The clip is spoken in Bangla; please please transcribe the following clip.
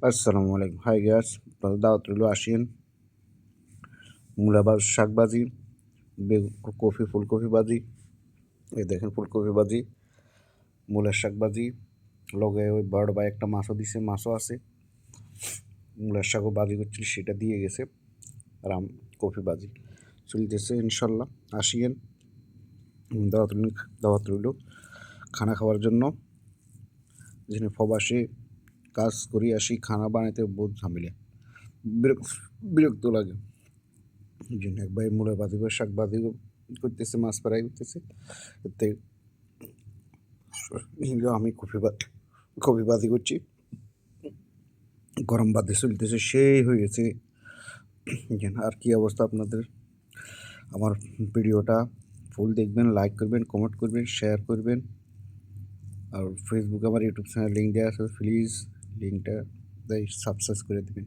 আসসালামু আলাইকুম। হাই গ্যাস আপনাদের দাওয়াত রইল আসিয়েন। মূলা শাক ভাজি, কফি ফুলকপি ভাজি, এই দেখেন ফুলকপি ভাজি, মূলার শাক ভাজি, লগে ওই বড় ভাই একটা মাছও দিছে, মাছও আছে। মূলার শাকও ভাজি করছিল, সেটা দিয়ে গেছে। আর কফি ভাজি চলতেছে ইনশাল্লাহ। আসিয়েন, দাওয়াত রইল, দাওয়াত রইল খানা খাওয়ার জন্য। যেখানে প্রবাসে কাজ করি আসি, খানা বানাইতে বহুত ঝামেলা, বিরক্ত লাগে। এই জন্য এক ভাই মূলা ভাজি করে শাক ভাজি করতেছে, মাছ ফ্রাই করতেছে। এতে আমি কফি ভাজি করছি, গরম ভাতে চলতেছে, সেই হয়ে গেছে। আর কি অবস্থা আপনাদের? আমার ভিডিওটা ফুল দেখবেন, লাইক করবেন, কমেন্ট করবেন, শেয়ার করবেন। আর ফেসবুকে আমার ইউটিউব চ্যানেল লিঙ্ক দেওয়া আছে, প্লিজ লিঙ্কটা সাবস্ক্রাইব করে দেবেন।